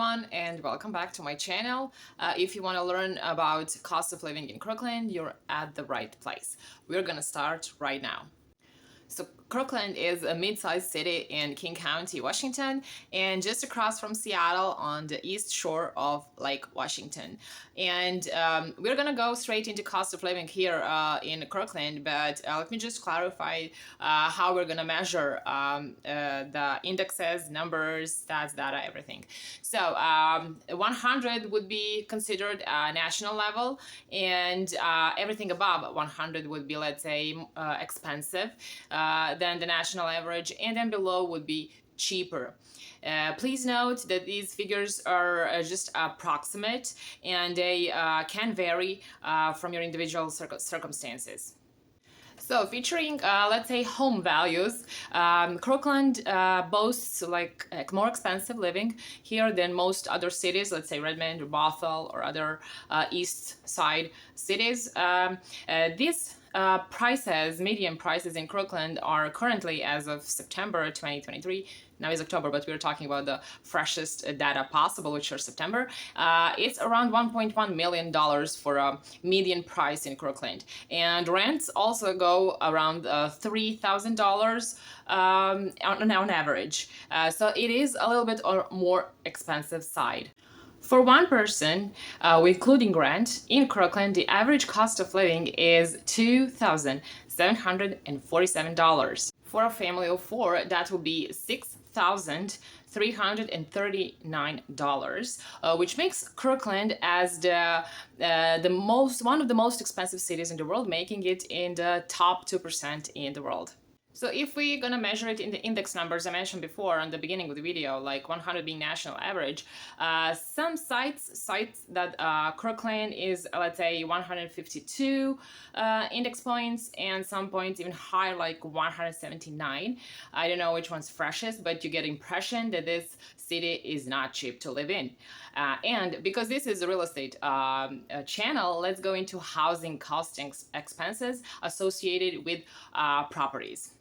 everyone, and welcome back to my channel. If you want to learn about cost of living in Kirkland, you're at the right place. We're gonna start right now. So Kirkland is a mid-sized city in King County, Washington, and just across from Seattle on the east shore of Lake Washington. And we're gonna go straight into cost of living here in Kirkland, but let me just clarify how we're gonna measure the indexes, numbers, stats, data, everything. So 100 would be considered a national level, and everything above 100 would be, let's say, expensive than the national average, and then below would be cheaper. Please note that these figures are just approximate, and they can vary from your individual circumstances. So featuring, let's say, home values, Kirkland boasts like more expensive living here than most other cities, let's say Redmond or Bothell or other east side cities. These prices, median prices in Kirkland are currently, as of September 2023, now is October, but we're talking about the freshest data possible, which are September. It's around $1.1 million for a median price in Kirkland. And rents also go around $3,000 on average. So it is a little bit more expensive side. For one person, including rent, in Kirkland, the average cost of living is $2,747. For a family of four, that would be $6,339, which makes Kirkland as one of the most expensive cities in the world, making it in the top 2% in the world. So if we're gonna measure it in the index numbers I mentioned before on the beginning of the video, like 100 being national average, some sites that Kirkland is, let's say, 152 index points, and some points even higher, like 179. I don't know which one's freshest, but you get impression that this city is not cheap to live in. And because this is a real estate channel, let's go into housing cost and expenses associated with properties.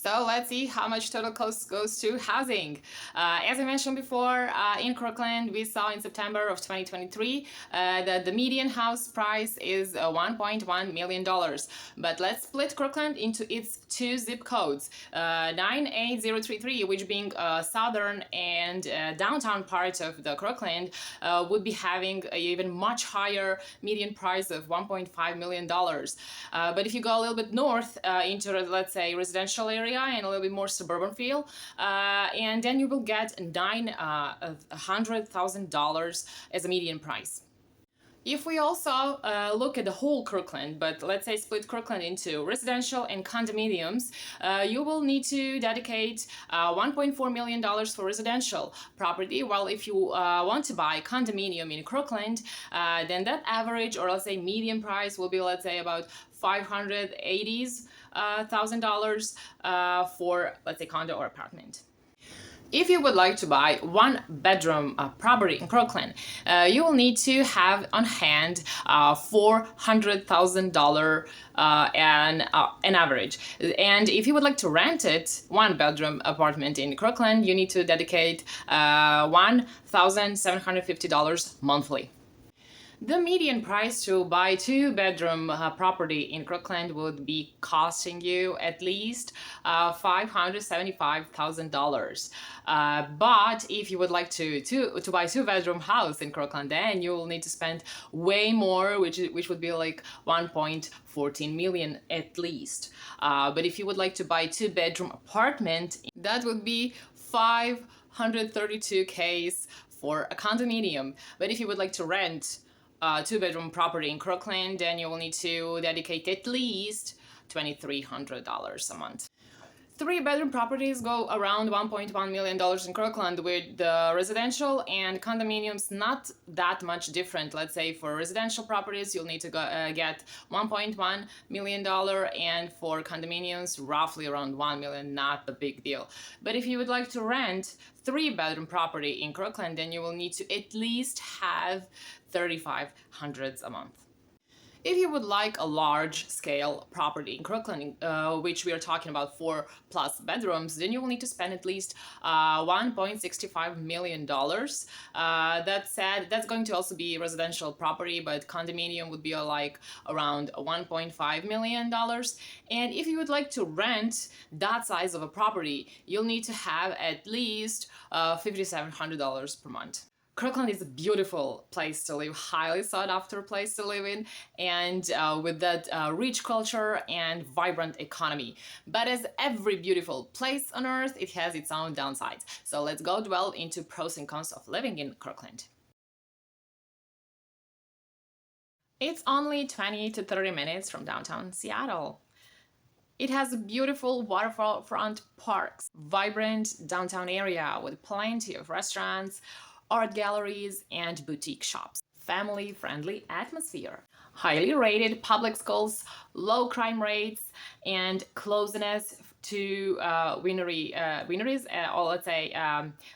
So let's see how much total cost goes to housing. As I mentioned before, in Kirkland, we saw in September of 2023 that the median house price is $1.1 million. But let's split Kirkland into its two zip codes. 98033, which being southern and downtown part of the Kirkland, would be having an even much higher median price of $1.5 million. But if you go a little bit north into, let's say, residential area, and a little bit more suburban feel, and then you will get $900,000 as a median price. If we also look at the whole Kirkland, but let's say split Kirkland into residential and condominiums, you will need to dedicate $1.4 million for residential property, while if you want to buy a condominium in Kirkland, then that average, or let's say median price, will be, let's say, about $580,000 for, let's say, condo or apartment. If you would like to buy one bedroom property in Kirkland, you will need to have on hand $400,000 an average. And if you would like to rent it, one bedroom apartment in Kirkland, you need to dedicate $1,750 monthly. The median price to buy two-bedroom property in Kirkland would be costing you at least $575,000. But if you would like to buy two-bedroom house in Kirkland, then you will need to spend way more, which would be like 1.14 million at least. But if you would like to buy two-bedroom apartment, that would be 532K for a condominium. But if you would like to rent two-bedroom property in Kirkland, then you will need to dedicate at least $2,300 a month. Three-bedroom properties go around $1.1 million in Kirkland, with the residential and condominiums not that much different. Let's say for residential properties, you'll need to get $1.1 million, and for condominiums, roughly around $1 million, not a big deal. But if you would like to rent three-bedroom property in Kirkland, then you will need to at least have $3,500 a month. If you would like a large scale property in Kirkland, which we are talking about 4+ bedrooms, then you will need to spend at least $1.65 million. That said, that's going to also be residential property, but condominium would be like around $1.5 million. And if you would like to rent that size of a property, you'll need to have at least $5,700 per month. Kirkland is a beautiful place to live, highly sought after place to live in, and with that rich culture and vibrant economy. But as every beautiful place on earth, it has its own downsides. So let's go delve into pros and cons of living in Kirkland. It's only 20 to 30 minutes from downtown Seattle. It has beautiful waterfront parks, vibrant downtown area with plenty of restaurants, art galleries, and boutique shops. Family-friendly atmosphere. Highly rated public schools, low crime rates, and closeness to wineries, or let's say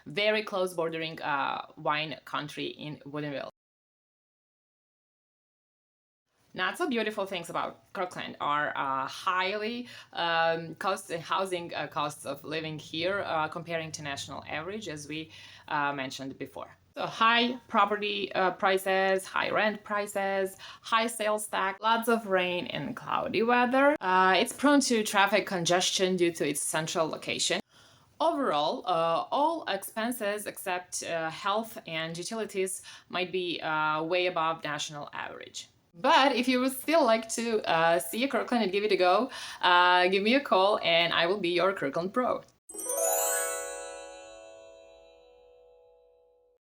very close bordering wine country in Woodinville. Not so beautiful things about Kirkland are highly housing costs of living here comparing to national average, as we mentioned before. So high property prices, high rent prices, high sales tax, lots of rain and cloudy weather. It's prone to traffic congestion due to its central location. Overall, all expenses except health and utilities might be way above national average. But if you would still like to see a Kirkland and give it a go, give me a call and I will be your Kirkland Pro.